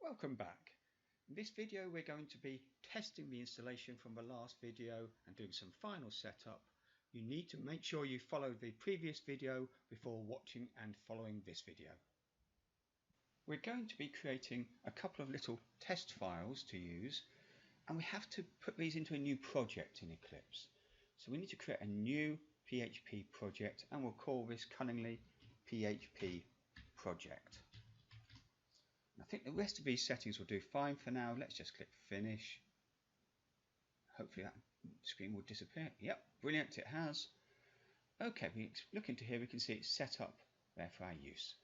Welcome back. In this video we're going to be testing the installation from the last video and doing some final setup. You need to make sure you follow the previous video before watching and following this video. We're going to be creating a couple of little test files to use, and we have to put these into a new project in Eclipse. So we need to create a new PHP project, and we'll call this cunningly PHP project. I think the rest of these settings will do fine for now. Let's just click finish. Hopefully that screen will disappear. Yep, brilliant, it has. Okay, we look into here, we can see it's set up there for our use.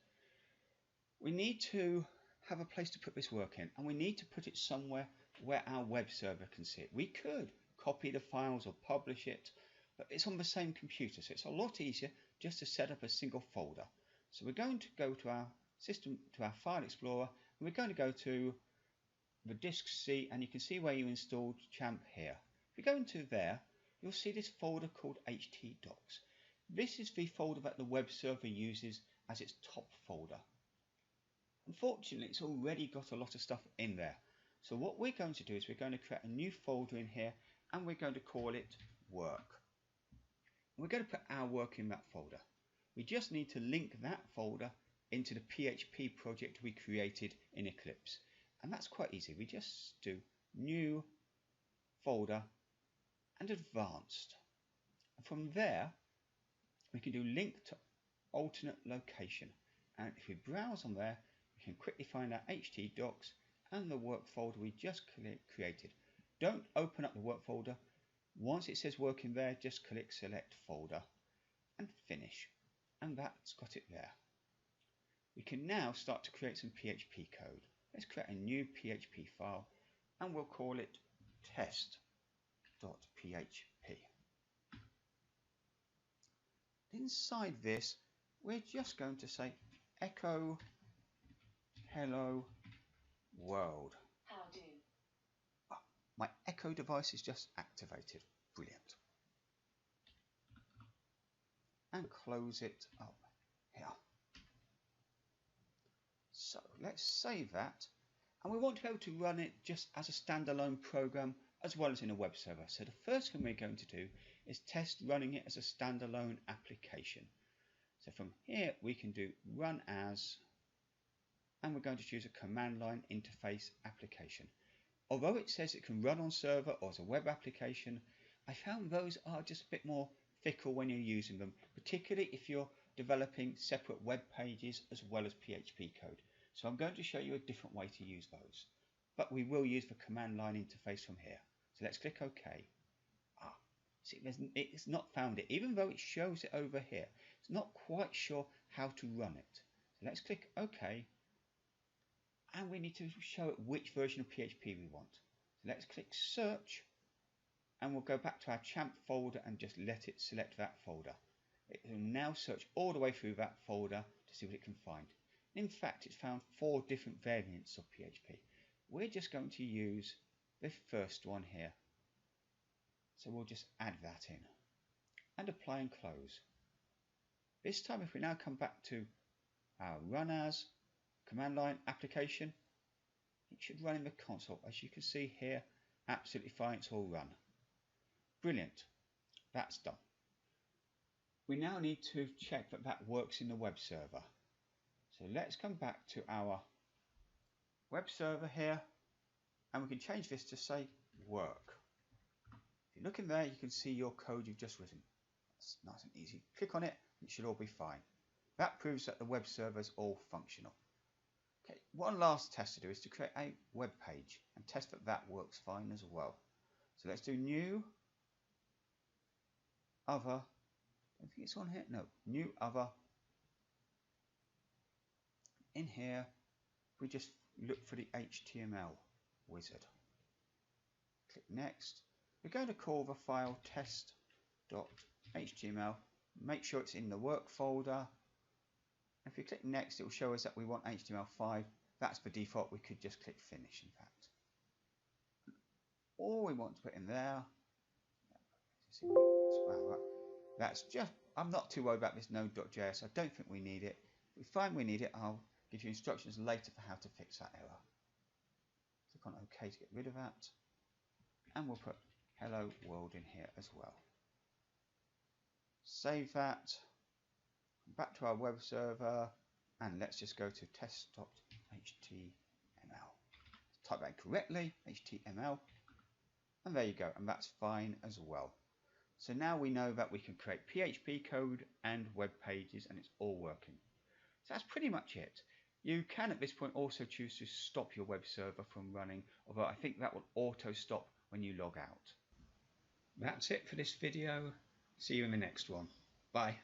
We need to have a place to put this work in, and we need to put it somewhere where our web server can see it. We could copy the files or publish it, but it's on the same computer, so it's a lot easier just to set up a single folder. So we're going to go to our system, to our file explorer, and we're going to go to the disk C, and you can see where you installed Champ here. If we go into there, you'll see this folder called htdocs. This is the folder that the web server uses as its top folder. Unfortunately, it's already got a lot of stuff in there. So what we're going to do is we're going to create a new folder in here, and we're going to call it work. And we're going to put our work in that folder. We just need to link that folder into the PHP project we created in Eclipse, and that's quite easy. We just do new folder and advanced, and from there we can do link to alternate location, and if we browse on there we can quickly find our htdocs and the work folder we just created. Don't open up the work folder. Once it says work in there, just click select folder and finish, and that's got it there. We can now start to create some PHP code. Let's create a new PHP file, and we'll call it test.php. Inside this, we're just going to say echo hello world. How do? Oh, my echo device is just activated. Brilliant. And close it up here. So let's save that, and we want to be able to run it just as a standalone program as well as in a web server. So the first thing we're going to do is test running it as a standalone application. So from here we can do run as, and we're going to choose a command line interface application. Although it says it can run on server or as a web application, I found those are just a bit more fickle when you're using them, particularly if you're developing separate web pages as well as PHP code. So I'm going to show you a different way to use those, but we will use the command line interface from here. So let's click OK. See, it's not found it, even though it shows it over here. It's not quite sure how to run it. So let's click OK, and we need to show it which version of PHP we want. So let's click search, and we'll go back to our Champ folder and just let it select that folder. It will now search all the way through that folder to see what it can find. In fact, it's found 4 different variants of PHP. We're just going to use the first one here. So we'll just add that in and apply and close. This time, if we now come back to our run as command line application, it should run in the console. As you can see here, absolutely fine, it's all run. Brilliant, that's done. We now need to check that that works in the web server. So let's come back to our web server here, and we can change this to say work. If you look in there, you can see your code you've just written. That's nice and easy. Click on it, it should all be fine. That proves that the web server is all functional. Okay, one last test to do is to create a web page and test that that works fine as well. So let's do new other. I think it's on here. No, new other. In here, we just look for the HTML wizard. Click next. We're going to call the file test.html. Make sure it's in the work folder. If we click next, it will show us that we want HTML5. That's the default. We could just click finish, in fact. All we want to put in there. That's just, I'm not too worried about this node.js. I don't think we need it. If we find we need it, I'll give you instructions later for how to fix that error. click on OK to get rid of that, and we'll put hello world in here as well. Save that, back to our web server, and let's just go to test.html. Type that correctly, HTML, and there you go, and that's fine as well. So now we know that we can create PHP code and web pages, and it's all working. So that's pretty much it. You can at this point also choose to stop your web server from running, although I think that will auto stop when you log out. That's it for this video. See you in the next one. Bye.